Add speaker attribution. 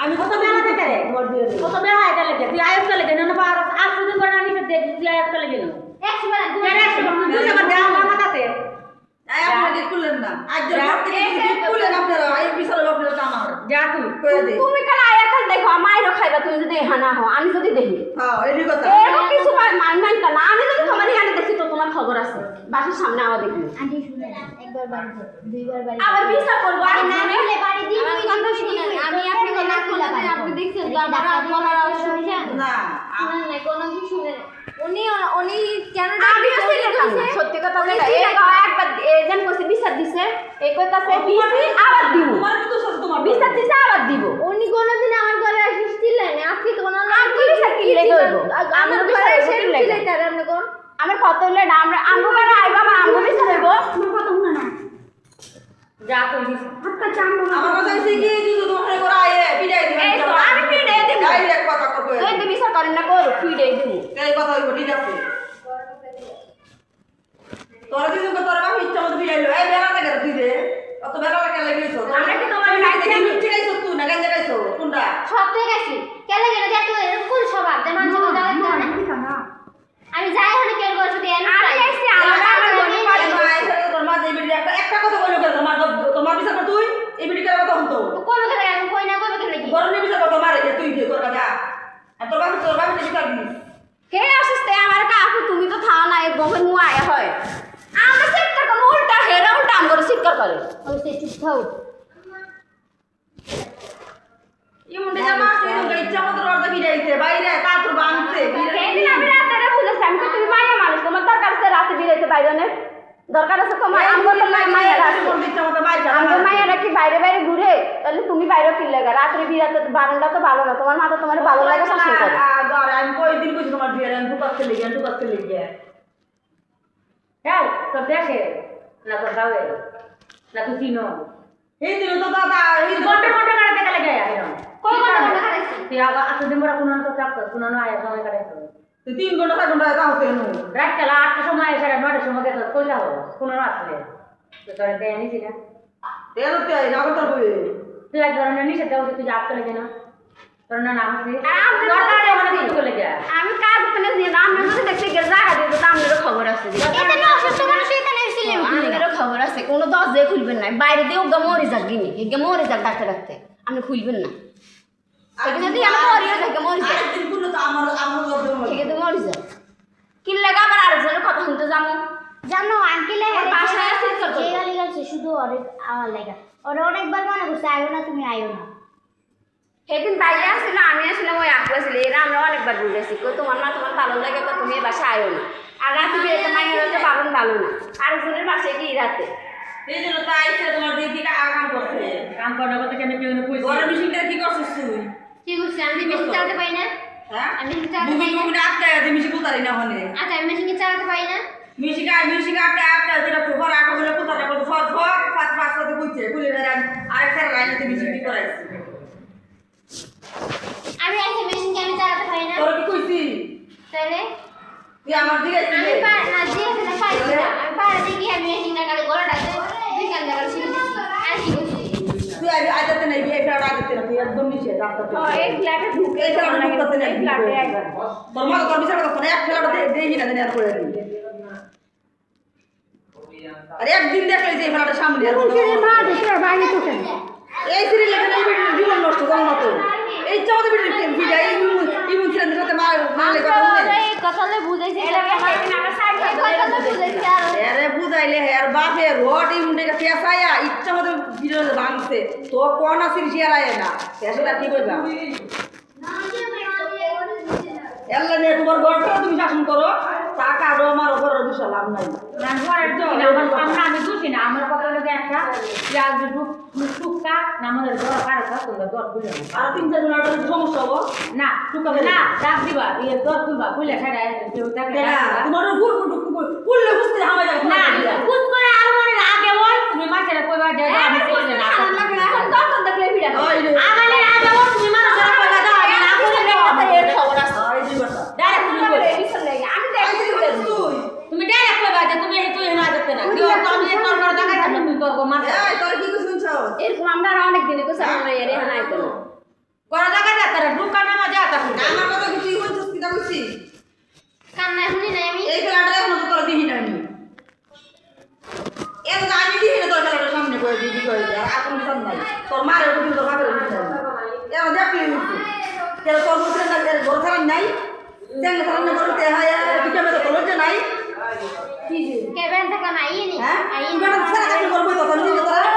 Speaker 1: আমি কত বেলা থেকে রে কত বেলা এটা লাগে তুই আয়ত লাগে না পার আসুন করে আমি দেখ তুই আয়ত লাগে না 100 বার তুই আমার দাও আমার কাছে আয় আপনি খুলেন না আজ রাত থেকে খুলেন আপনারা আই বিশাল আপনারা আমার যা তুই কই দে
Speaker 2: তুমি কাল আয়াত দেখো আমারও খাইবা তুমি যদি হানা হও আমি যদি দেখি
Speaker 1: হ্যাঁ এই কথা
Speaker 2: এরকম কিছু মান কানা আমি যদি তোমার এখানে দেখি তো তোমার খবর আছে বাসার সামনে আওয়া দেখি
Speaker 3: আন্টি শুনে না একবার বাড়ি দুইবার বাড়ি
Speaker 2: আবার বিচার করব আর
Speaker 3: না হলে বাড়ি দিই আমি কথা শুনেন আমি আপনাকে না খুলে বাড়ি আপনি দেখছেন তো আমার বলার আওয়াজ শুনছেন
Speaker 1: না
Speaker 3: শুনেন না কোনো কিছু শুনেন উনি কেন
Speaker 2: আমি সত্যি কথা বলে একবার এজেন্ট কইছে বিচার দিছে এই কইতাছে দিছি আবার দিব
Speaker 1: তোমার তো সস তোমার
Speaker 2: বিচার দিছে আবার দিব
Speaker 3: উনি কোনদিন আমার ঘরে আসছিলেন আজকে তো কোনো
Speaker 2: আমি বিচার কি লেগে হইব আমার ঘরে এসে লেগে
Speaker 3: তার আপনি কোন
Speaker 2: আমার কত হইলে না আমরা আমগো ঘরে আইবা বা আমগো বিচার হইব
Speaker 3: আমার কথা শুনে না
Speaker 1: যা কই দিছি
Speaker 3: হাতটা চামড়া
Speaker 1: আমার কথা হইছে কি তুই তো ধরে করে আয়ে বিদায় দিবি
Speaker 2: এই তো আমি ফিডে দিব
Speaker 1: ডাইরেক্ট কথা কই
Speaker 2: যদি বিচার করেন না করো ফিডে দিব
Speaker 1: এই কথা হইব ঠিক আছে তোরা দিন তো তোরা বাপ ইচ্ছা মতো বিদায় লো এই বেলা লাগে তুই রে কত বেলা লাগে লাগিয়েছো
Speaker 2: আমরা কি তোমার
Speaker 1: গাইতে মিষ্টি গাইছো তুই না গাইতে গাইছো কোনটা
Speaker 3: সব থেকে গেছি কেলে গেলে দেখো এরকম স্বভাব যে মানুষ কথা না আমি যাই হলে কেন করছ দিয়ে
Speaker 2: আমি আইছি আমার মনে পড়ে
Speaker 1: তোর মা যে বিড়ি একটা কথা কইলো কেন তোমার বিচার কর তুই এই বিড়ি করার কথা হতো
Speaker 3: তো কোন কথা আমি কই না কই কেন কি
Speaker 1: গরম বিচার কর তোমার এই তুই দিয়ে তোর কথা আর তোর বাপ বিচার দিস
Speaker 2: কে আসছে আমার কাকু তুমি তো থাও না এক বহন মু আয়া হয় আমরা চিৎকার করে উল্টা হেরা উল্টা আম করে চিৎকার করে
Speaker 3: ওই সে চুপ থাও
Speaker 1: এই মুন্ডে জামা তুই তো ইচ্ছা মতো রড়দা বিড়াইছে বাইরে তা তোর বানছে
Speaker 2: সেদিন আমি রাতে বুঝেছি আমি তো তুমি মায়া মানুষ তোমার দরকার আছে রাতে বিরাইতে বাইরে নে দরকার আছে তোমার আমগো তো মায়া রাখি
Speaker 1: ইচ্ছা মতো বাইরে
Speaker 2: আমগো মায়া রাখি বাইরে বাইরে ঘুরে তাহলে তুমি বাইরে কি লাগা রাত্রে বিরাতে বারান্দা তো ভালো না তোমার মা তো তোমার ভালো লাগে শাসন করে
Speaker 1: আরে আমি কই দিন কইছি তোমার বিয়ে আমি দুকাতে লেগে হ্যাঁ তোর দেশে না তোর গাঁয়ে না তুই চিনো এই দিন তো দাদা এই ঘন্টা কাটাতে গেলে গায়
Speaker 3: কই কথা কাটাইছি
Speaker 1: তুই আগা আত দিন বড় কোন তো চাপ কোন না আয় সময় কাটাইছো তুই 3 ঘন্টা 4 ঘন্টা যাও তেনু রাত কাল 8টার সময় এসে 9টার সময় গেছ কই যাও কোন না আসলে তো তোর দেয় নিছি না তেরো তে আই নাও তোর বই তুই এক ধরনের নিছে দাও তুই যা আসলে কেন তোর না নাম আছে দরকারে মানে কি চলে যা
Speaker 2: আমি কাজ করে দিয়ে নাম মধ্যে দেখতে গেল জায়গা দিয়ে তো আমারও খবর আছে
Speaker 3: এটা না অসুস্থ মানুষ এখানে এসেছিলেন
Speaker 2: আমারও খবর আছে কোনো দশ দিয়ে খুলবেন না বাইরে দিয়েও মরে যাক গিনি মরে যাক ডাক্তার রাখতে আপনি খুলবেন না যদি আমি মরিও যাক মরে যাক
Speaker 1: দিন গুলো তো আমার
Speaker 2: ঠিক আছে মরে যাক কি লাগা আবার আরেকজনের কথা শুনতে যাবো
Speaker 3: জানো আঙ্কেলে
Speaker 2: বাসায় আছে
Speaker 3: যে গালি গাছে শুধু অনেক আমার লাগা ওরা অনেকবার মনে করছে আইও না তুমি আইও না
Speaker 2: সেদিন বাইরে আসছিল আমি আসলাম ওই আপু আসলে এরা আমরা অনেকবার বুঝেছি কো তোমার না তোমার ভালো লাগে তো তুমি বাসায় আয়ো না আর রাতে বিয়েতে মাইয়ের হচ্ছে বারণ ভালো না আরেকজনের বাসায় কি রাতে
Speaker 1: এই জন্য তো আইছে তোমার দিদি কাম করছে কাম করার কথা কেন কেউ কইছে বড় মিশিংটা কি করছিস তুই
Speaker 3: কি করছি আমি মেশিন চালাতে পারি না
Speaker 1: হ্যাঁ
Speaker 3: আমি মেশিন চালাতে
Speaker 1: মুভি
Speaker 3: পারি না
Speaker 1: মুভি আটকা আছে মিশি কোতারি না হনে
Speaker 3: আচ্ছা আমি মেশিন চালাতে পারি না
Speaker 1: মিশিকা আটকা যেটা খবর আগে বলে কোতারি বলে সব পাঁচ সাথে কইছে কইলে আরেকটা লাইনেতে মিশি কি করাইছে
Speaker 3: আমি আজকে মেশিন আমি চালাতে পারি না
Speaker 1: তোর কি কইছি
Speaker 3: তাহলে
Speaker 1: তুই আমার দিকে
Speaker 3: আমি
Speaker 1: আসছিস
Speaker 3: না দিয়ে না পারি না আমি পারে দেখি আমি মেশিন না কালে গলাটাতে দুই কান জায়গা ছিল আর কি করছি
Speaker 1: তুই আইতে নাই বিয়ে ফেরা আইতে না তুই একদম নিচে রাস্তা
Speaker 2: ও এই ফ্ল্যাটে ঢুকে
Speaker 1: এই ফেরা ঢুকতে নাই
Speaker 2: এই ফ্ল্যাটে একবার
Speaker 1: তোর মা তোর বিচার কথা না এক ফেরাটা দেই না জানি আর করে দিই আরে একদিন দেখলে যে ফেরাটা সামনে আর
Speaker 3: মা দেখে বাইরে তো কেন
Speaker 1: এই সিরিয়াল এখানে জীবন নষ্ট করো না তো এই চাওতে ভিডিও এই ইমুন ছিলেন সাথে মারলে কথা বলে
Speaker 3: এই কথালে বুঝাইছি
Speaker 2: এটা মারবেন আমরা সাইড
Speaker 3: এই কথালে বুঝাইছি আর
Speaker 1: আরে বুঝাইলে হের বাপে রড ইমুন থেকে ফেসায়া ইচ্ছা মতো ভিডিও ভাঙছে তো কোন আসির শেয়ার আয় না ফেসলা কি কইবা এল্লা নে তোমার ঘরটা তুমি শাসন করো টাকা ডো আমার উপর দুশো লাভ নাই
Speaker 4: আমি দুষি না আমার কথা হলো একটা টুকা না আমাদের দর কারো তোমরা দর খুলে
Speaker 1: আর 3-4 জন আর সমস্যা হবো
Speaker 4: না টুকা না ডাক দিবা ইয়ে দর খুলবা খুলে ছাড়া কেউ দেখে
Speaker 1: তোমার ফুললে বুঝতে হামা যাবে
Speaker 4: না খুদ করে আর মনে আগে বল তুমি মাছের কইবা যে আমি কইলে না
Speaker 2: এখন তখন দেখলে ভিড়া
Speaker 4: আগালে আগে বল তুমি মানুষের কইবা দাও আমি না কইলে কথা এর খবর আছে
Speaker 1: এই দিবাটা
Speaker 4: ডাইরেক্ট তুমি
Speaker 2: আমি অনেক দিনে তো সামনে নাই এর এখানে আইতো না
Speaker 1: করা জায়গা যা তারা দোকানে মা যা তা
Speaker 5: আমার কথা কি তুই বলছিস কি বুঝছি
Speaker 3: কান্না শুনি নাই আমি
Speaker 5: এই খেলাটা এখনো তো তোরা দিবি না আমি এত আমি দিবি না তোর খেলাটা সামনে করে দিবি করে যা আপন সব নাই তোর মারের উপর তোর বাপের উপর এমন দেখলি কেন তোর মুখে না ঘর খারাপ নাই চেঙ্গা খারাপ না করতে হয় দুটো মেয়ে তো লজ্জা নাই
Speaker 3: কেবেন থেকে নাই নি
Speaker 5: হ্যাঁ ম্যাডাম ছেড়ে চাকরি করবো তো তোর নিজে তোরা